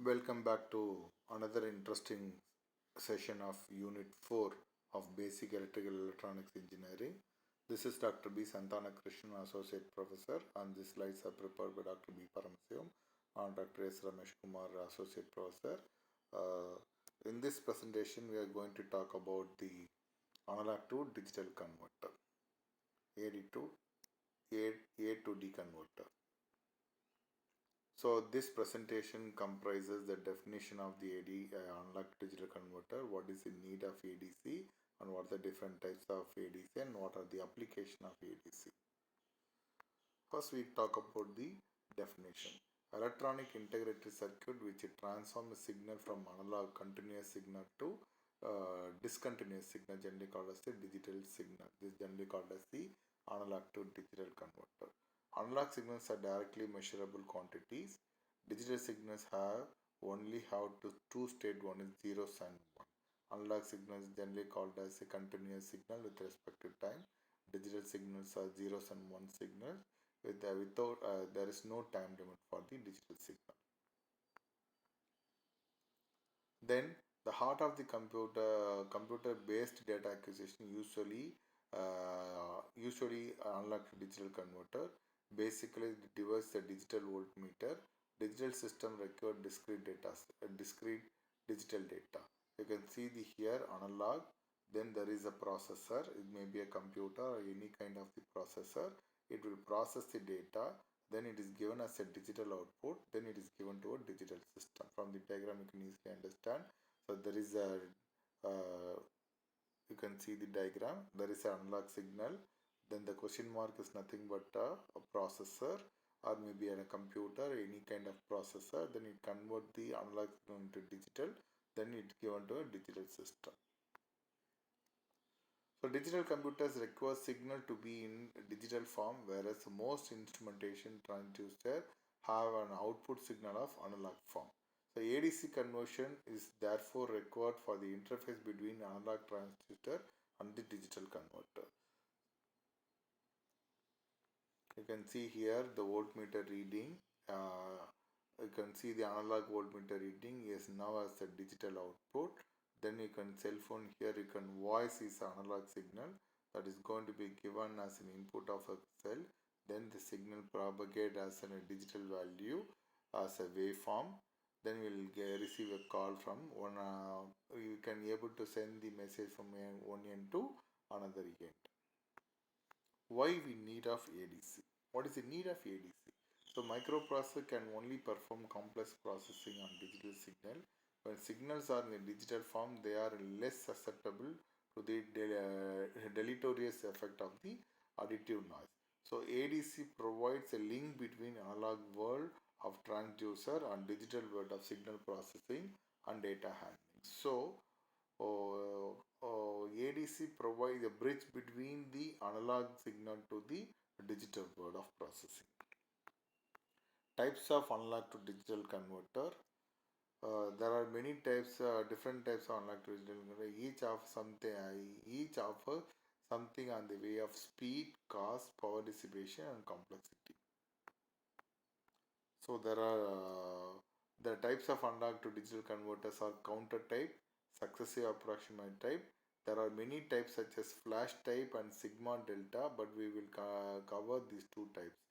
Welcome back to another interesting session of Unit 4 of Basic Electrical Electronics Engineering. This is Dr. B. Santana Krishnan, Associate Professor, and these slides are prepared by Dr. B. Paramasivam and Dr. S. Ramesh Kumar, Associate Professor. Uh, in this presentation, we are going to talk about the analog to digital converter, AD to A to D converter. So this presentation comprises the definition of the AD analog digital converter, what is the need of ADC and what are the different types of ADC and what are the application of ADC. First we talk about the definition. Electronic integrated circuit which transforms a signal from analog continuous signal to discontinuous signal, generally called as the digital signal. This is generally called as the analog to digital converter. Analog signals are directly measurable quantities. Digital signals have two state, one is zeros and one. Analog signals generally called as a continuous signal with respect to time. Digital signals are zeros and one signals without there is no time limit for the digital signal. Then the heart of the computer based data acquisition usually analog to digital converter. Basically it device the digital voltmeter. Digital system require discrete digital data. You can see the here analog, then there is a processor. It may be a computer or any kind of the processor. It will process the data, then it is given as a digital output, then it is given to a digital system. From the diagram you can easily understand. So there is a you can see the diagram, there is an analog signal, then the question mark is nothing but a processor or maybe a computer, any kind of processor, then it convert the analog signal into digital, then it given to a digital system. So digital computers require signal to be in digital form, whereas most instrumentation transducer have an output signal of analog form. So ADC conversion is therefore required for the interface between analog transducer and the digital converter. You can see here the voltmeter reading. You can see the analog voltmeter reading is now as a digital output. Then you can cell phone here, you can voice is analog signal that is going to be given as an input of a cell. Then the signal propagate as a digital value as a waveform. Then we will receive a call from one. You can able to send the message from one end to another end. Why we need of ADC? What is the need of ADC? So microprocessor can only perform complex processing on digital signal. When signals are in a digital form, they are less susceptible to the deleterious effect of the additive noise. So ADC provides a link between analog world of transducer and digital world of signal processing and data handling. So ADC provides a bridge between the analog signal to the digital world of processing. Types of analog to digital converter. There are many types, different types of analog to digital converter. Each offers something on the way of speed, cost, power dissipation, and complexity. So there are the types of analog to digital converters are counter type, successive approximate type. There are many types such as flash type and sigma delta, but we will cover these two types.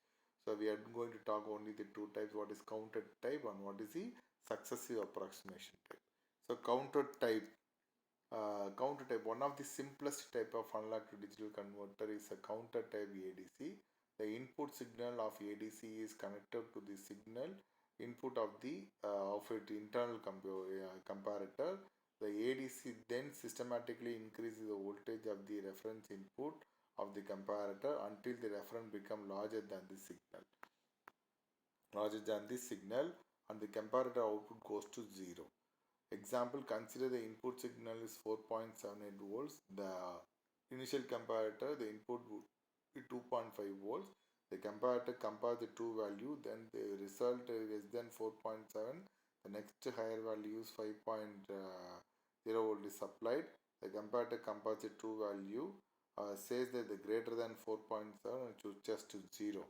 So we are going to talk only the two types, what is counter type and what is the successive approximation type. So counter type, one of the simplest type of analog to digital converter is a counter type ADC. The input signal of ADC is connected to the signal input of the internal comparator. The ADC then systematically increases the voltage of the reference input of the comparator until the reference becomes larger than the signal, and the comparator output goes to 0. Example, consider the input signal is 4.78 volts. The initial comparator, the input would be 2.5 volts. The comparator compares the two values, then the result is less than 4.7. The next higher value is 5.0 volt is supplied. The comparator compares the two value, says that the greater than 4.7 and chooses to 0.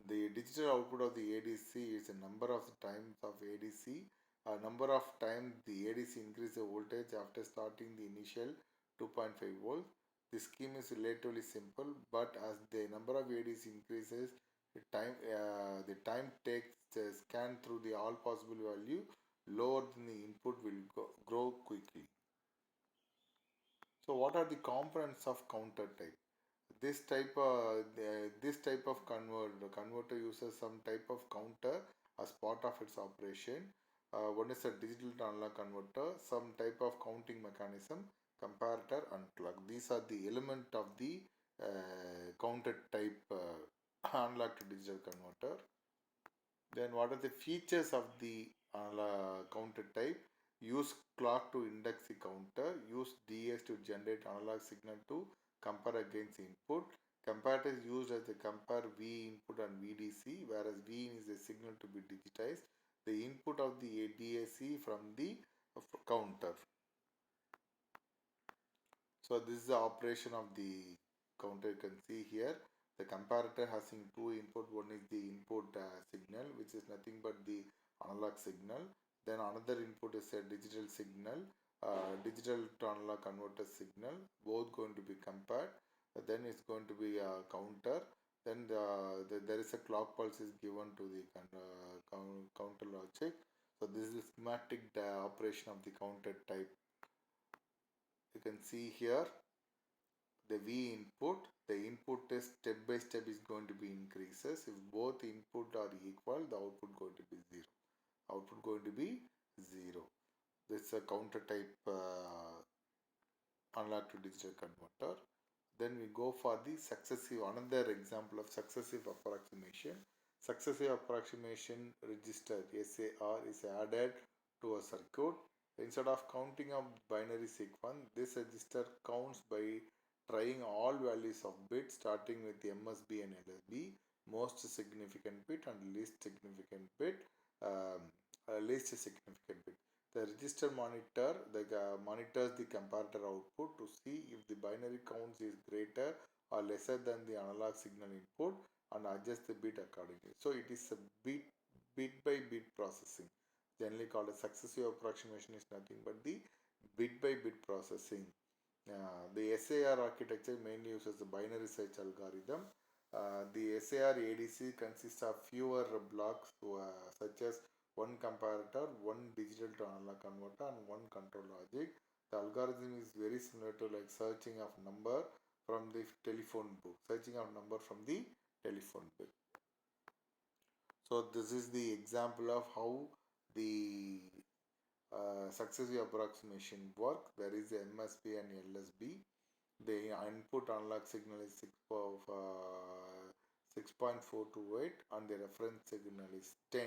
The digital output of the ADC is a number of times of ADC, a number of times the ADC increase the voltage after starting the initial 2.5 volts. The scheme is relatively simple, but as the number of ADC increases, the time takes the scan through the all possible value lower than the input will grow quickly. So what are the components of counter type? This type of converter uses some type of counter as part of its operation. One is a digital to analog converter, some type of counting mechanism, comparator, and clock. These are the element of the counter type analog to digital converter. Then what are the features of the counter type? Use clock to index the counter. Use DS to generate analog signal to compare against input. Comparator is used as the compare V input and VDC, whereas V is the signal to be digitized. The input of the DAC from the counter. So this is the operation of the counter. You can see here the comparator has two input. One is the input signal, which is nothing but the analog signal. Then another input is a digital signal, digital to analog converter signal. Both going to be compared. Then it's going to be a counter. Then there is a clock pulse is given to the counter logic. So this is the schematic operation of the counter type. You can see here the V input. The input is step by step is going to be increases. If both input are equal, the output going to be 0. Output going to be 0. This is a counter type analog to digital converter. Then we go for the successive, another example of successive approximation. Successive approximation register SAR is added to a circuit. Instead of counting a binary sequence, this register counts by trying all values of bits starting with MSB and LSB, most significant bit and least significant bit, least significant bit. The register monitors the comparator output to see if the binary counts is greater or lesser than the analog signal input and adjust the bit accordingly. So it is a bit by bit processing, generally called a successive approximation. Is nothing but the bit by bit processing. The SAR architecture mainly uses the binary search algorithm. The SAR ADC consists of fewer blocks such as one comparator, one digital to analog converter, and one control logic. The algorithm is very similar to like searching of number from the telephone book, searching of number from the telephone book. So this is the example of how the successive approximation work. There is MSB and LSB. The input analog signal is 6.428 and the reference signal is 10.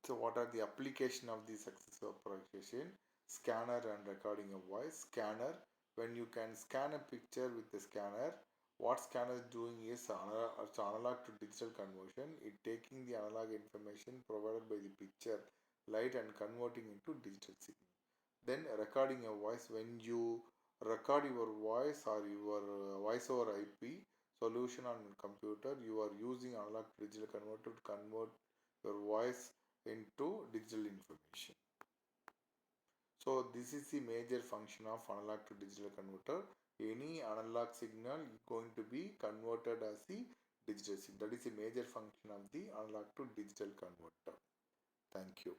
So what are the application of the successive approximation? Scanner and recording a voice. Scanner, when you can scan a picture with the scanner, what scanner is doing is analog to digital conversion. It taking the analog information provided by the picture light and converting into digital signal. Then recording a voice, when you record your voice or your voice over IP solution on computer, you are using analog to digital converter to convert your voice into digital information. So this is the major function of analog to digital converter. Any analog signal is going to be converted as the digital signal. That is the major function of the analog to digital converter. Thank you.